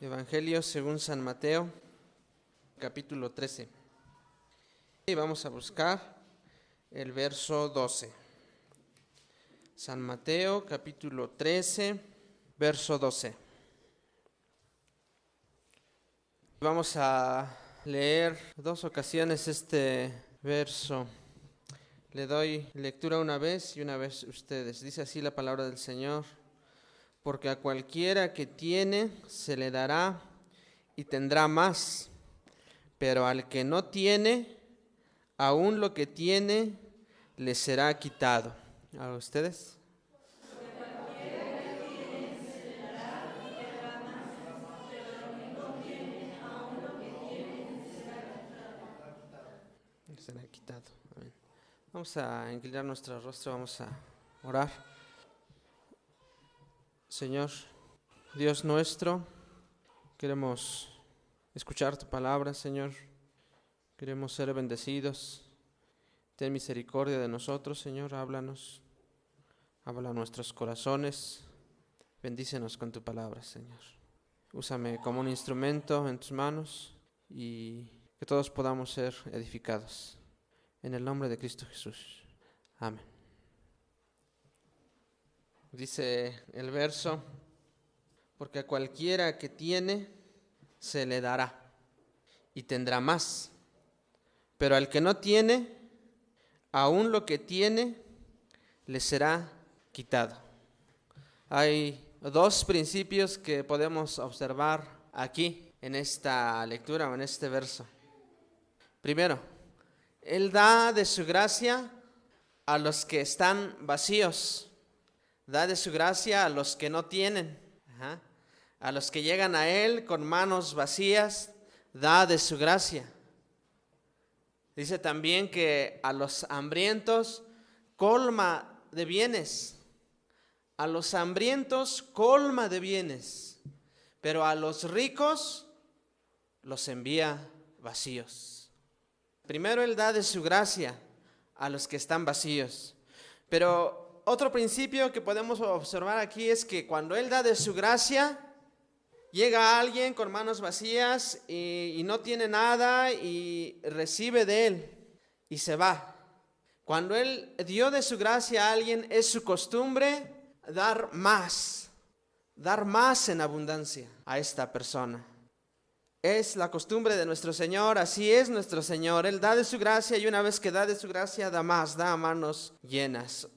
Evangelio según San Mateo, capítulo 13. Y vamos a buscar el verso 12. San Mateo, capítulo 13, verso 12. Vamos a leer 2 ocasiones este verso. Le doy lectura una vez y una vez ustedes. Dice así la palabra del Señor. Porque a cualquiera que tiene se le dará y tendrá más, pero al que no tiene, aún lo que tiene le será quitado. ¿A ustedes? Le será quitado. Amén. Vamos a inclinar nuestro rostro, vamos a orar. Señor, Dios nuestro, queremos escuchar tu palabra, Señor. Queremos ser bendecidos. Ten misericordia de nosotros, Señor. Háblanos. Habla a nuestros corazones. Bendícenos con tu palabra, Señor. Úsame como un instrumento en tus manos y que todos podamos ser edificados. En el nombre de Cristo Jesús. Amén. Dice el verso, porque a cualquiera que tiene se le dará y tendrá más, pero al que no tiene, aún lo que tiene le será quitado. Hay 2 principios que podemos observar aquí en esta lectura o en este verso. Primero, Él da de su gracia a los que están vacíos. Da de su gracia a los que no tienen, a los que llegan a Él con manos vacías, da de su gracia. Dice también que a los hambrientos colma de bienes, a los hambrientos colma de bienes, pero a los ricos los envía vacíos. Primero Él da de su gracia a los que están vacíos, pero otro principio que podemos observar aquí es que cuando Él da de su gracia, llega alguien con manos vacías y no tiene nada y recibe de Él y se va. Cuando Él dio de su gracia a alguien, es su costumbre dar más en abundancia a esta persona. Es la costumbre de nuestro Señor, así es nuestro Señor. Él da de su gracia y una vez que da de su gracia, da más, da a manos llenas.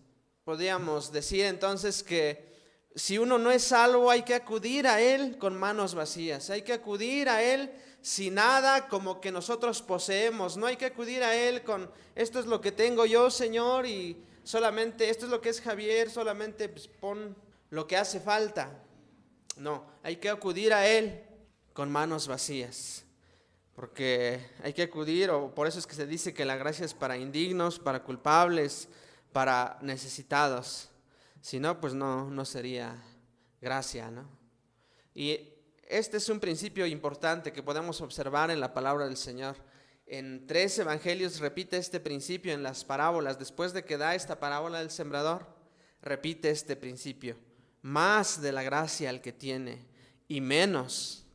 Podríamos decir entonces que si uno no es salvo, hay que acudir a Él con manos vacías. Hay que acudir a Él sin nada como que nosotros poseemos. No hay que acudir a Él con esto es lo que tengo yo, Señor, y solamente esto es lo que es Javier, solamente pues, pon lo que hace falta. No, hay que acudir a Él con manos vacías. Porque hay que acudir, o por eso es que se dice que la gracia es para indignos, para culpables, para necesitados. Si no, pues no sería gracia, ¿no? Y este es un principio importante que podemos observar en la palabra del Señor. En 3 evangelios repite este principio en las parábolas. Después de que da esta parábola del sembrador, repite este principio. Más de la gracia al que tiene y menos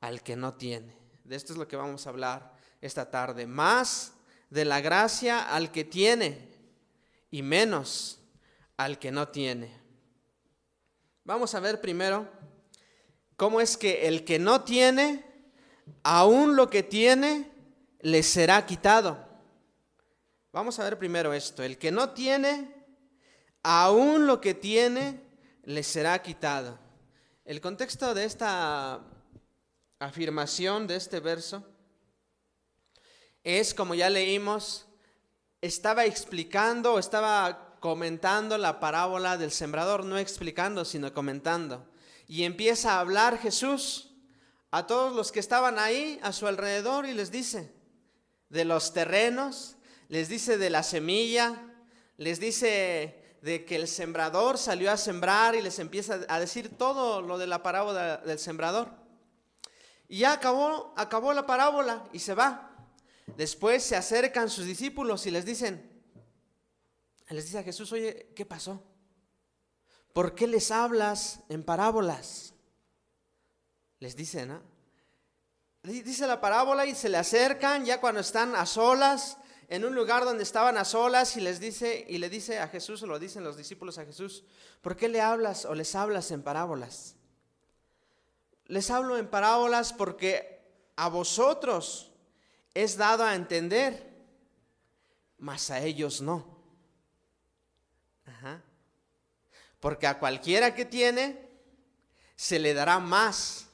al que no tiene. De esto es lo que vamos a hablar esta tarde. Más de la gracia al que tiene y menos al que no tiene. Vamos a ver primero cómo es que el que no tiene, aún lo que tiene, le será quitado. Vamos a ver primero esto. El que no tiene, aún lo que tiene, le será quitado. El contexto de esta afirmación de este verso es, como ya leímos, estaba comentando la parábola del sembrador, no explicando, sino comentando. Y empieza a hablar Jesús a todos los que estaban ahí a su alrededor y les dice de los terrenos, les dice de la semilla, les dice de que el sembrador salió a sembrar y les empieza a decir todo lo de la parábola del sembrador. Y ya acabó la parábola y se va. Después se acercan sus discípulos y les dice a Jesús, oye, ¿qué pasó? ¿Por qué les hablas en parábolas? Les dice, ¿no? Dice la parábola y se le acercan ya cuando están a solas, en un lugar donde estaban a solas, y le dice a Jesús, o lo dicen los discípulos a Jesús: ¿por qué le hablas o les hablas en parábolas? Les hablo en parábolas porque a vosotros es dado a entender, mas a ellos no. Ajá. Porque a cualquiera que tiene, se le dará más,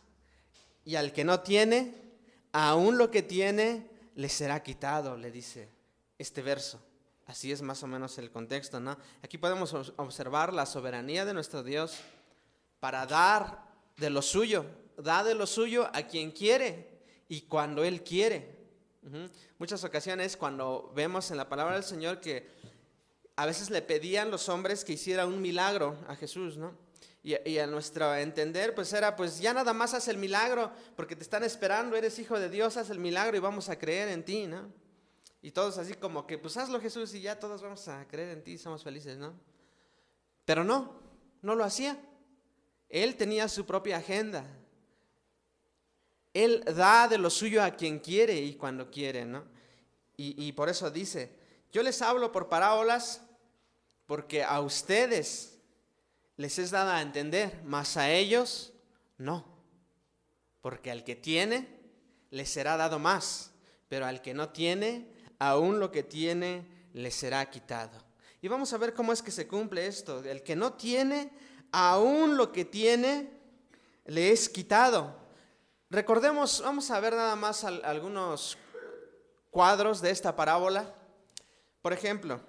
y al que no tiene, aún lo que tiene, le será quitado, le dice este verso. Así es más o menos el contexto, ¿no? Aquí podemos observar la soberanía de nuestro Dios para dar de lo suyo. Da de lo suyo a quien quiere y cuando Él quiere. Muchas ocasiones cuando vemos en la palabra del Señor que a veces le pedían los hombres que hiciera un milagro a Jesús, ¿no? Y a nuestro entender, pues era, pues ya nada más haz el milagro, porque te están esperando, eres hijo de Dios, haz el milagro y vamos a creer en ti, ¿no? Y todos así como que, pues hazlo, Jesús, y ya todos vamos a creer en ti, somos felices, ¿no? Pero no lo hacía. Él tenía su propia agenda. Él da de lo suyo a quien quiere y cuando quiere, ¿no? Y por eso dice: yo les hablo por parábolas porque a ustedes les es dada a entender, mas a ellos no. Porque al que tiene, le será dado más, pero al que no tiene, aún lo que tiene, le será quitado. Y vamos a ver cómo es que se cumple esto. El que no tiene, aún lo que tiene, le es quitado. Recordemos, vamos a ver nada más algunos cuadros de esta parábola. Por ejemplo,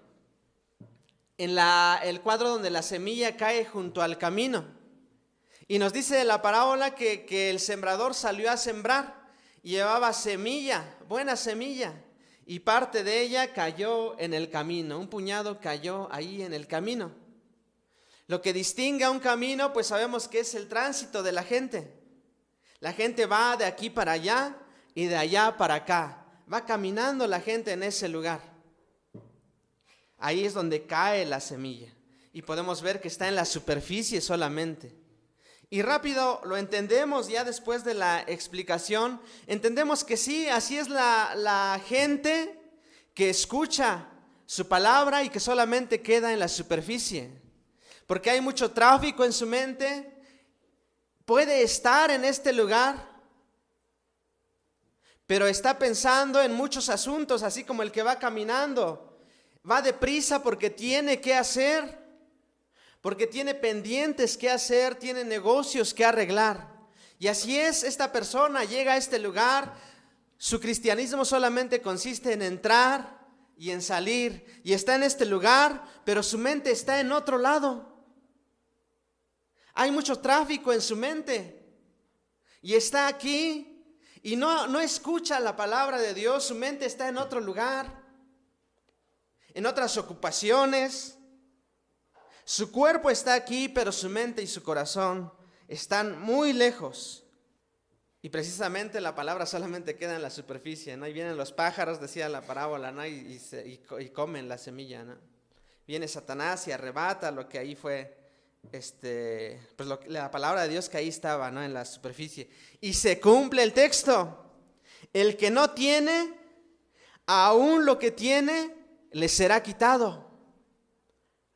en el cuadro donde la semilla cae junto al camino. Y nos dice la parábola que el sembrador salió a sembrar y llevaba semilla, buena semilla, y parte de ella cayó en el camino. Un puñado cayó ahí en el camino. Lo que distingue a un camino, pues sabemos que es el tránsito de la gente. La gente va de aquí para allá y de allá para acá. Va caminando la gente en ese lugar. Ahí es donde cae la semilla. Y podemos ver que está en la superficie solamente. Y rápido lo entendemos ya después de la explicación. Entendemos que sí, así es la gente que escucha su palabra y que solamente queda en la superficie. Porque hay mucho tráfico en su mente. Puede estar en este lugar, pero está pensando en muchos asuntos, así como el que va caminando. Va deprisa porque tiene que hacer, porque tiene pendientes que hacer, tiene negocios que arreglar. Y así es, esta persona llega a este lugar, su cristianismo solamente consiste en entrar y en salir, y está en este lugar, pero su mente está en otro lado. Hay mucho tráfico en su mente, y está aquí, y no escucha la palabra de Dios, su mente está en otro lugar, en otras ocupaciones. Su cuerpo está aquí, pero su mente y su corazón están muy lejos. Y precisamente la palabra solamente queda en la superficie, ¿no? Y vienen los pájaros, decía la parábola, ¿no? Y comen la semilla, ¿no? Viene Satanás y arrebata lo que ahí fue, pues la palabra de Dios que ahí estaba, ¿no? En la superficie. Y se cumple el texto. El que no tiene, aún lo que tiene, le será quitado.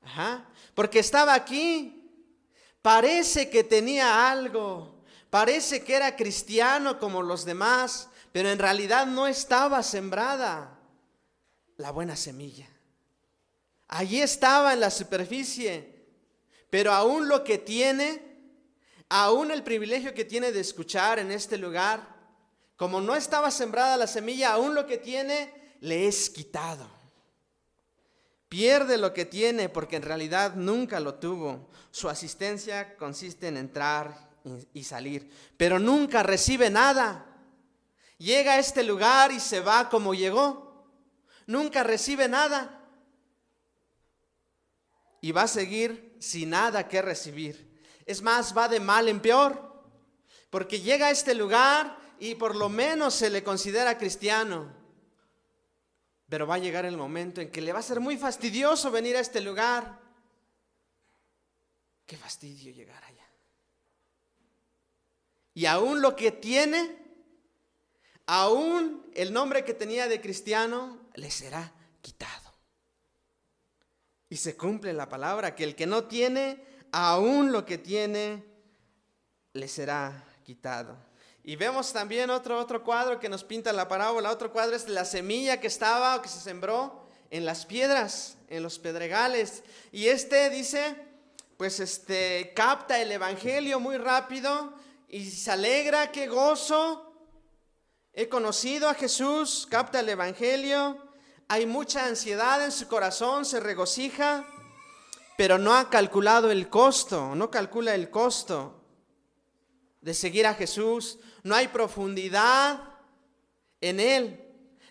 Ajá. Porque estaba aquí, parece que tenía algo, parece que era cristiano como los demás, pero en realidad no estaba sembrada la buena semilla. Allí estaba en la superficie, pero aún lo que tiene, aún el privilegio que tiene de escuchar en este lugar, como no estaba sembrada la semilla, aún lo que tiene le es quitado. Pierde lo que tiene porque en realidad nunca lo tuvo. Su asistencia consiste en entrar y salir, pero nunca recibe nada. Llega a este lugar y se va como llegó. Nunca recibe nada. Y va a seguir sin nada que recibir. Es más, va de mal en peor, porque llega a este lugar y por lo menos se le considera cristiano. Pero va a llegar el momento en que le va a ser muy fastidioso venir a este lugar. Qué fastidio llegar allá. Y aún lo que tiene, aún el nombre que tenía de cristiano, le será quitado. Y se cumple la palabra, que el que no tiene, aún lo que tiene, le será quitado. Y vemos también otro cuadro que nos pinta la parábola. Otro cuadro es la semilla que estaba o que se sembró en las piedras, en los pedregales. Y dice, pues capta el evangelio muy rápido y se alegra, qué gozo. He conocido a Jesús, capta el evangelio. Hay mucha ansiedad en su corazón, se regocija, pero no ha calculado el costo, no calcula el costo de seguir a Jesús. No hay profundidad en él.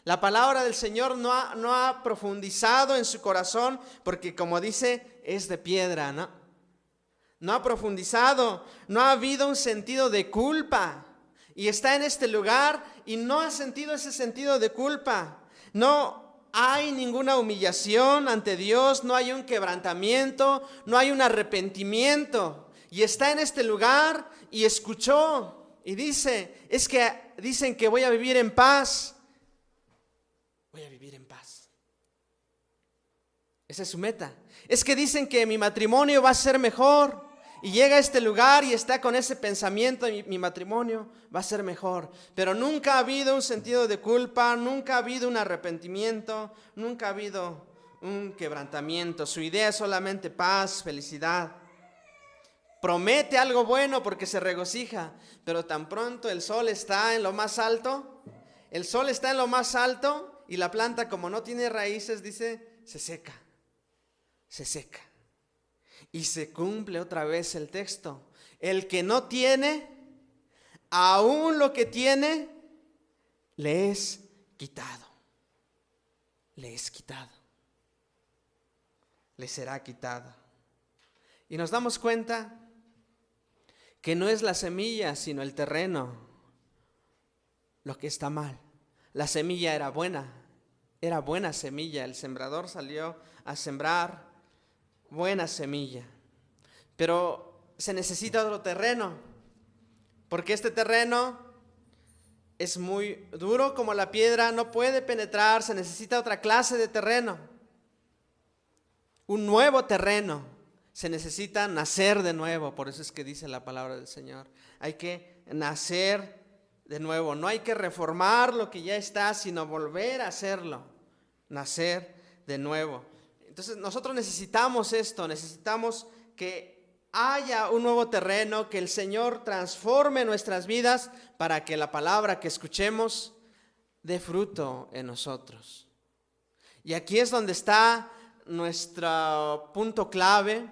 La palabra del Señor no ha profundizado en su corazón, porque como dice, es de piedra, ¿no? No ha profundizado, no ha habido un sentido de culpa. Y está en este lugar y no ha sentido ese sentido de culpa. No hay ninguna humillación ante Dios, no hay un quebrantamiento, no hay un arrepentimiento. Y está en este lugar y escuchó y dice, es que dicen que voy a vivir en paz. Voy a vivir en paz. Esa es su meta. Es que dicen que mi matrimonio va a ser mejor. Y llega a este lugar y está con ese pensamiento, mi matrimonio va a ser mejor. Pero nunca ha habido un sentido de culpa, nunca ha habido un arrepentimiento, nunca ha habido un quebrantamiento. Su idea es solamente paz, felicidad. Promete algo bueno porque se regocija, pero tan pronto el sol está en lo más alto, y la planta, como no tiene raíces, dice, se seca. Y se cumple otra vez el texto. El que no tiene, aún lo que tiene, le es quitado. Le será quitado. Y nos damos cuenta que no es la semilla, sino el terreno lo que está mal. La semilla era buena semilla. El sembrador salió a sembrar buena semilla, pero se necesita otro terreno, porque este terreno es muy duro como la piedra, no puede penetrar. Se necesita otra clase de terreno, un nuevo terreno. Se necesita nacer de nuevo. Por eso es que dice la palabra del Señor, hay que nacer de nuevo. No hay que reformar lo que ya está, sino volver a hacerlo, nacer de nuevo. Entonces nosotros necesitamos esto, necesitamos que haya un nuevo terreno, que el Señor transforme nuestras vidas para que la palabra que escuchemos dé fruto en nosotros. Y aquí es donde está nuestro punto clave,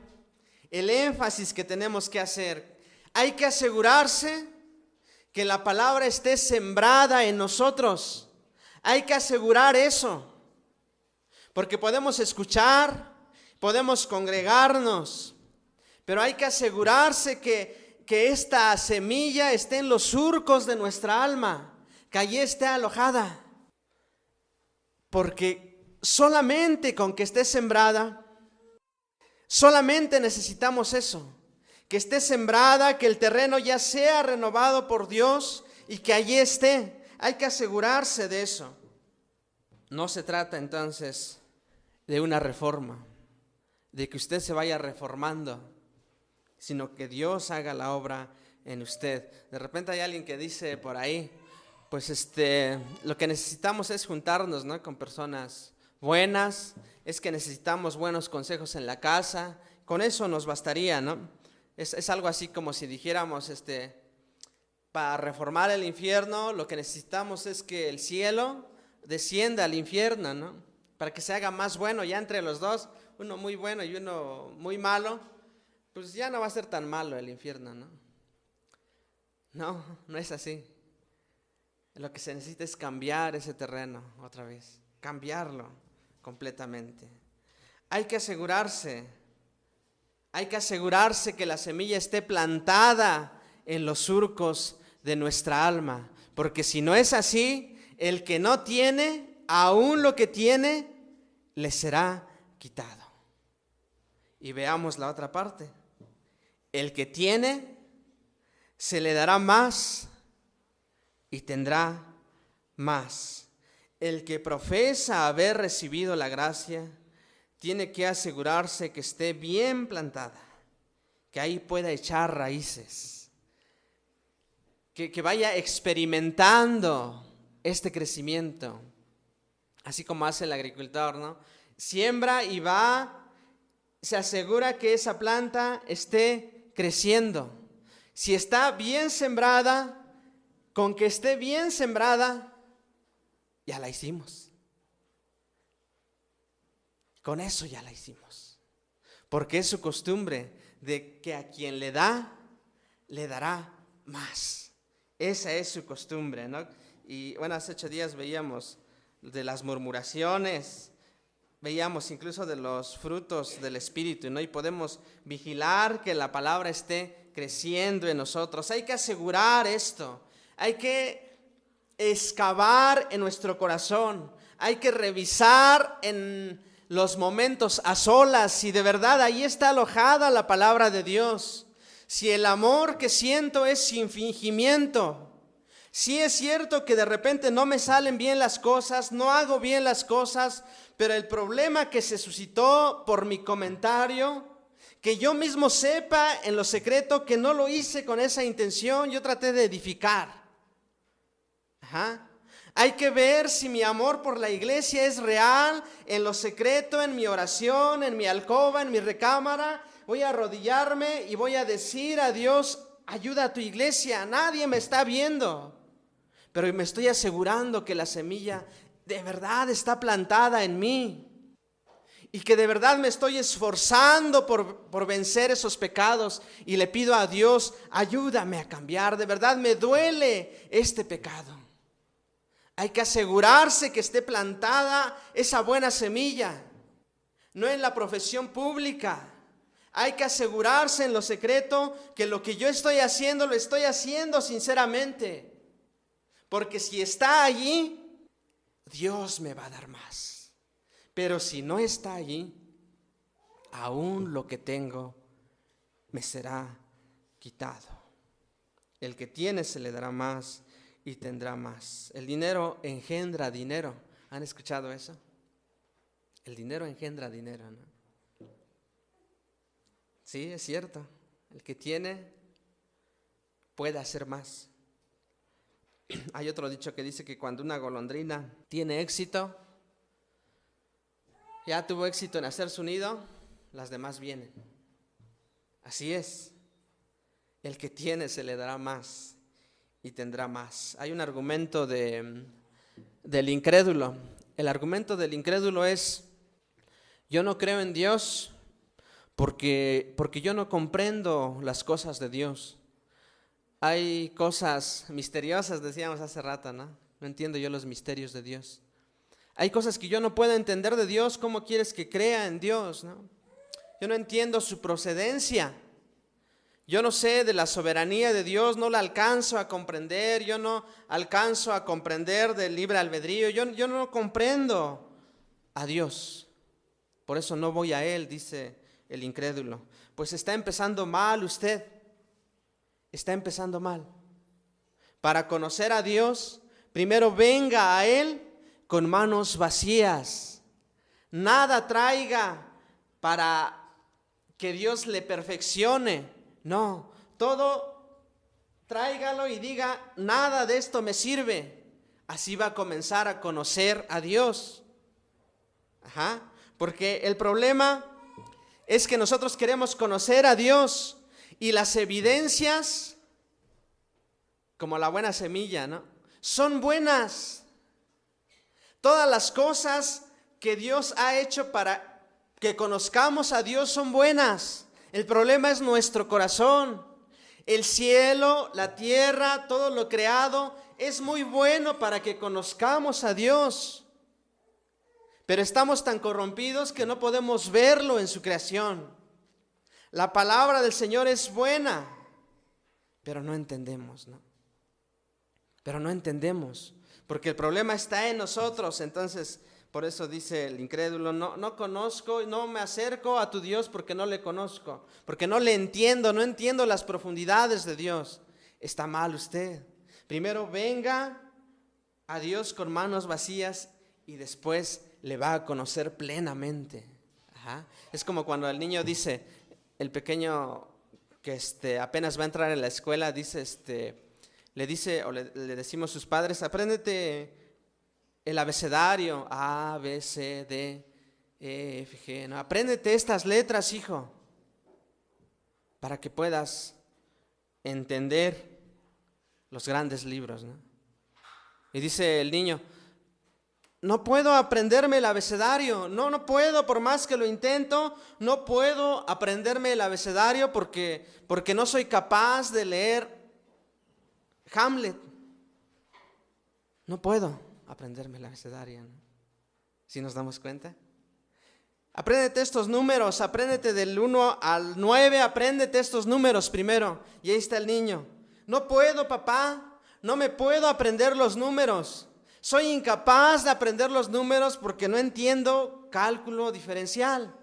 el énfasis que tenemos que hacer. Hay que asegurarse que la palabra esté sembrada en nosotros. Hay que asegurar eso. Porque podemos escuchar, podemos congregarnos, pero hay que asegurarse que esta semilla esté en los surcos de nuestra alma, que allí esté alojada. Porque solamente con que esté sembrada, solamente necesitamos eso, que esté sembrada, que el terreno ya sea renovado por Dios y que allí esté. Hay que asegurarse de eso. No se trata entonces de una reforma, de que usted se vaya reformando, sino que Dios haga la obra en usted. De repente hay alguien que dice por ahí, pues lo que necesitamos es juntarnos, ¿no?, con personas buenas, es que necesitamos buenos consejos en la casa, con eso nos bastaría, ¿no? Es algo así como si dijéramos, para reformar el infierno, lo que necesitamos es que el cielo descienda al infierno, ¿no?, para que se haga más bueno. Ya entre los dos, uno muy bueno y uno muy malo, pues ya no va a ser tan malo el infierno, ¿no? No es así. Lo que se necesita es cambiar ese terreno otra vez, cambiarlo completamente. Hay que asegurarse que la semilla esté plantada en los surcos de nuestra alma, porque si no es así, el que no tiene, aún lo que tiene, le será quitado. Y veamos la otra parte. El que tiene, se le dará más y tendrá más. El que profesa haber recibido la gracia tiene que asegurarse que esté bien plantada, que ahí pueda echar raíces, que vaya experimentando este crecimiento, así como hace el agricultor, ¿no? Siembra y se asegura que esa planta esté creciendo. Si está bien sembrada, con que esté bien sembrada, ya la hicimos. Con eso ya la hicimos. Porque es su costumbre de que a quien le da, le dará más. Esa es su costumbre, ¿no? Y bueno, hace 8 días veíamos de las murmuraciones, veíamos incluso de los frutos del Espíritu, ¿no? Y podemos vigilar que la palabra esté creciendo en nosotros. Hay que asegurar esto. Hay que excavar en nuestro corazón. Hay que revisar en los momentos a solas si de verdad ahí está alojada la palabra de Dios. Si el amor que siento es sin fingimiento. Sí es cierto que de repente no me salen bien las cosas, no hago bien las cosas, pero el problema que se suscitó por mi comentario, que yo mismo sepa en lo secreto que no lo hice con esa intención, yo traté de edificar. Hay que ver si mi amor por la iglesia es real, en lo secreto, en mi oración, en mi alcoba, en mi recámara. Voy a arrodillarme y voy a decir a Dios, ayuda a tu iglesia, nadie me está viendo. Pero me estoy asegurando que la semilla de verdad está plantada en mí. Y que de verdad me estoy esforzando por vencer esos pecados. Y le pido a Dios, ayúdame a cambiar. De verdad me duele este pecado. Hay que asegurarse que esté plantada esa buena semilla. No en la profesión pública. Hay que asegurarse en lo secreto que lo que yo estoy haciendo, lo estoy haciendo sinceramente. Porque si está allí, Dios me va a dar más. Pero si no está allí, aún lo que tengo me será quitado. El que tiene se le dará más y tendrá más. El dinero engendra dinero. ¿Han escuchado eso? El dinero engendra dinero, ¿no? Sí, es cierto. El que tiene puede hacer más. Hay otro dicho que dice que cuando una golondrina tiene éxito, ya tuvo éxito en hacer su nido, las demás vienen. Así es. El que tiene se le dará más y tendrá más. Hay un argumento del incrédulo. El argumento del incrédulo es: yo no creo en Dios porque yo no comprendo las cosas de Dios. Hay cosas misteriosas, decíamos hace rato, ¿no? No entiendo yo los misterios de Dios. Hay cosas que yo no puedo entender de Dios. ¿Cómo quieres que crea en Dios, no? Yo no entiendo su procedencia. Yo no sé de la soberanía de Dios, no la alcanzo a comprender. Yo no alcanzo a comprender del libre albedrío. Yo no comprendo a Dios. Por eso no voy a Él, dice el incrédulo. Pues está empezando mal usted. Está empezando mal. Para conocer a Dios, primero venga a Él con manos vacías. Nada traiga para que Dios le perfeccione. No, todo tráigalo y diga, nada de esto me sirve. Así va a comenzar a conocer a Dios. Porque el problema es que nosotros queremos conocer a Dios. Y las evidencias, como la buena semilla, ¿no? Son buenas. Todas las cosas que Dios ha hecho para que conozcamos a Dios son buenas. El problema es nuestro corazón. El cielo, la tierra, todo lo creado es muy bueno para que conozcamos a Dios. Pero estamos tan corrompidos que no podemos verlo en su creación. La palabra del Señor es buena, pero no entendemos, ¿no? Pero no entendemos, porque el problema está en nosotros. Entonces, por eso dice el incrédulo, no conozco, no me acerco a tu Dios porque no le conozco, porque no le entiendo, no entiendo las profundidades de Dios. está mal usted. Primero venga a Dios con manos vacías y después le va a conocer plenamente. Ajá. Es como cuando el niño dice, el pequeño que apenas va a entrar en la escuela, dice, le dice o le decimos a sus padres, apréndete el abecedario, A, B, C, D, E, F, G. No, apréndete estas letras, hijo, para que puedas entender los grandes libros, ¿no? Y dice el niño, no puedo aprenderme el abecedario, no puedo, por más que lo intento, no puedo aprenderme el abecedario porque no soy capaz de leer Hamlet. No puedo aprenderme el abecedario, ¿no? ¿Sí nos damos cuenta? Apréndete estos números, apréndete del 1 al 9, apréndete estos números primero. Y ahí está el niño. No puedo, papá, no me puedo aprender los números. Soy incapaz de aprender los números porque no entiendo cálculo diferencial.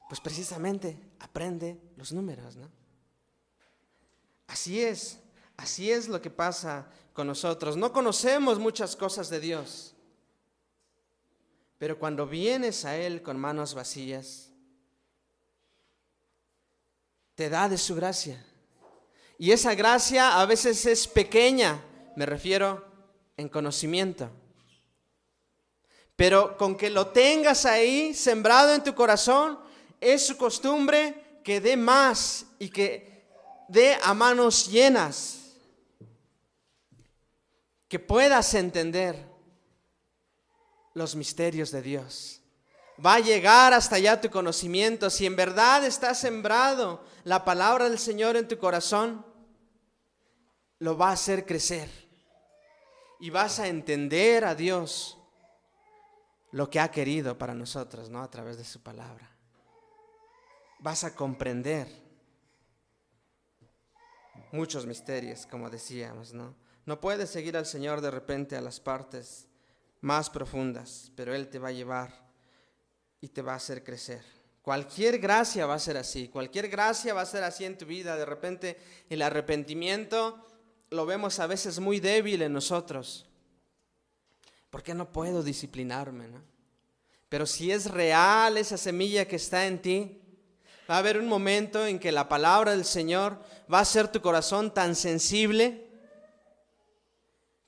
Pues precisamente aprende los números, ¿no? Así es lo que pasa con nosotros. No conocemos muchas cosas de Dios, pero cuando vienes a Él con manos vacías, te da de su gracia. Y esa gracia a veces es pequeña, me refiero en conocimiento. Pero con que lo tengas ahí sembrado en tu corazón, es su costumbre que dé más y que dé a manos llenas. Que puedas entender los misterios de Dios. Va a llegar hasta allá tu conocimiento. Si en verdad está sembrado la palabra del Señor en tu corazón, lo va a hacer crecer. Y vas a entender a Dios lo que ha querido para nosotros, ¿no? A través de su palabra. Vas a comprender muchos misterios, como decíamos, ¿no? No puedes seguir al Señor de repente a las partes más profundas, pero Él te va a llevar y te va a hacer crecer. Cualquier gracia va a ser así, cualquier gracia va a ser así en tu vida. De repente el arrepentimiento lo vemos a veces muy débil en nosotros. ¿Por qué no puedo disciplinarme, no? Pero si es real esa semilla que está en ti, va a haber un momento en que la palabra del Señor va a hacer tu corazón tan sensible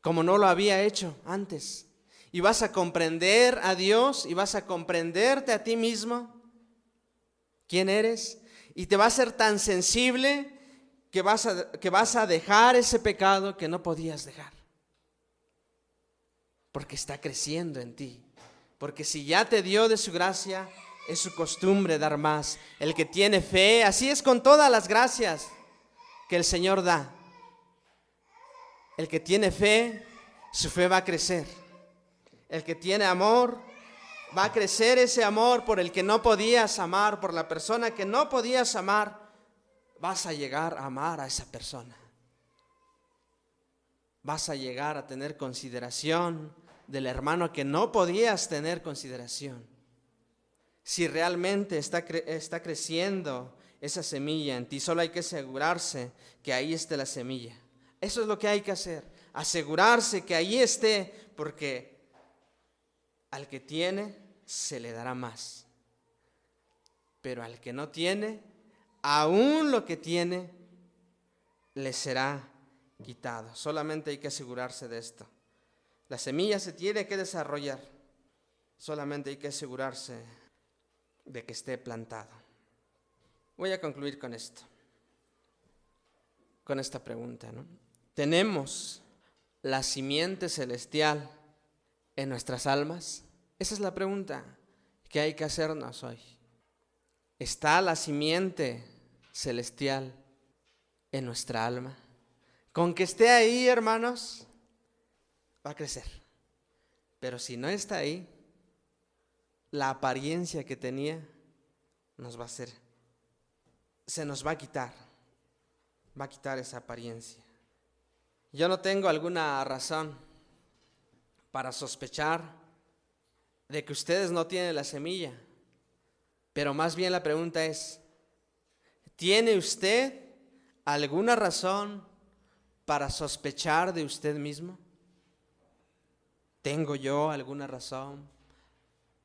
como no lo había hecho antes. Y vas a comprender a Dios y vas a comprenderte a ti mismo, quién eres, y te va a ser tan sensible que vas a dejar ese pecado que no podías dejar. Porque está creciendo en ti. Porque si ya te dio de su gracia, es su costumbre dar más. El que tiene fe, así es con todas las gracias que el Señor da. El que tiene fe, su fe va a crecer. El que tiene amor, va a crecer ese amor por el que no podías amar, por la persona que no podías amar. Vas a llegar a amar a esa persona. Vas a llegar a tener consideración del hermano que no podías tener consideración. Si realmente está creciendo esa semilla en ti, solo hay que asegurarse que ahí esté la semilla. Eso es lo que hay que hacer, asegurarse que ahí esté, porque al que tiene se le dará más. Pero al que no tiene, aún lo que tiene le será quitado. Solamente hay que asegurarse de esto. La semilla se tiene que desarrollar. Solamente hay que asegurarse de que esté plantado. Voy a concluir con esto, con esta pregunta, ¿no? ¿Tenemos la simiente celestial en nuestras almas? Esa es la pregunta que hay que hacernos hoy. ¿Está la simiente celestial en nuestra alma? Con que esté ahí, hermanos, va a crecer. Pero si no está ahí, la apariencia que tenía se nos va a quitar esa apariencia. Yo no tengo alguna razón para sospechar de que ustedes no tienen la semilla, pero más bien la pregunta es, ¿tiene usted alguna razón para sospechar de usted mismo? ¿Tengo yo alguna razón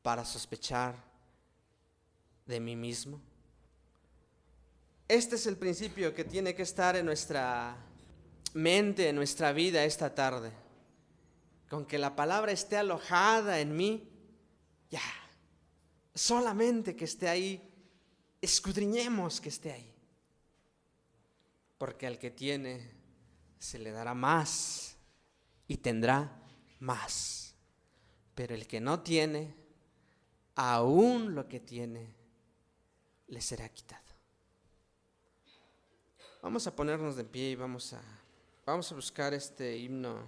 para sospechar de mí mismo? Este es el principio que tiene que estar en nuestra mente, en nuestra vida esta tarde. Con que la palabra esté alojada en mí, ya, solamente que esté ahí, escudriñemos que esté ahí. Porque al que tiene se le dará más y tendrá más. Pero el que no tiene, aún lo que tiene, le será quitado. Vamos a ponernos de pie y vamos a buscar este himno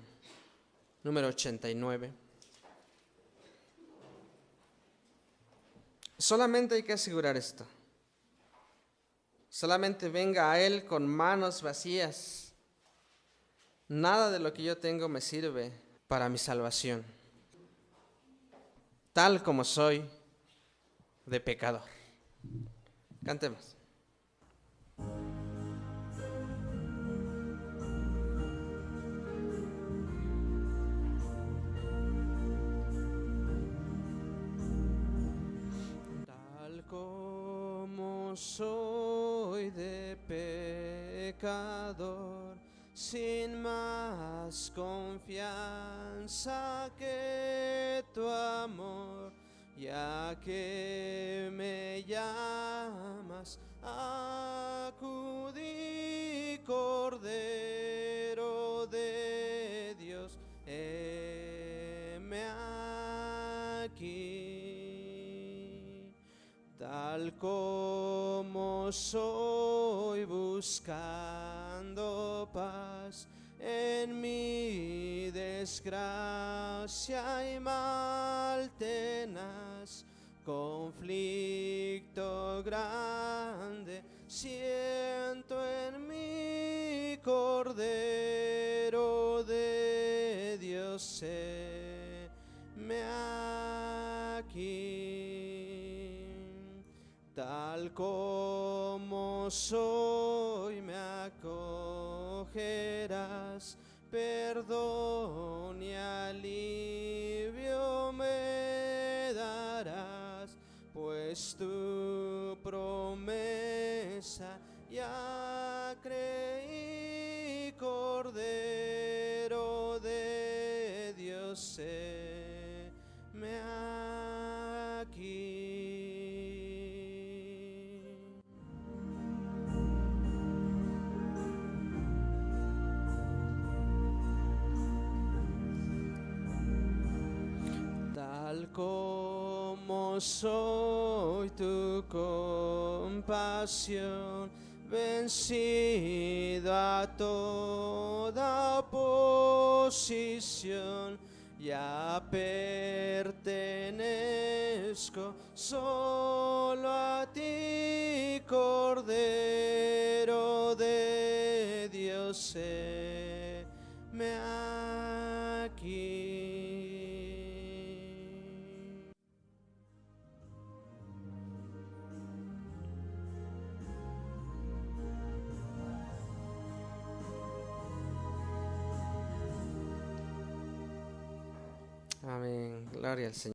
número 89. Solamente hay que asegurar esto. Solamente venga a Él con manos vacías. Nada de lo que yo tengo me sirve para mi salvación, tal como soy de pecador. Cantemos. Tal como soy de pecador, sin más confianza que tu amor, ya que me llamas, acudí, Cordero de Dios, heme aquí. Tal como soy buscando paz en mi desgracia y mal tenaz, conflicto grande siento en mi, Cordero de Dios, heme aquí. Tal como soy me acogerás, perdón y alivio me darás, pues tu promesa ya creí, Cordero de Dios, heme aquí. Tal como soy tu compasión, vencido a toda oposición, ya pertenezco solo a ti, Cordero de Dios, heme aquí. Amén. Gloria al Señor.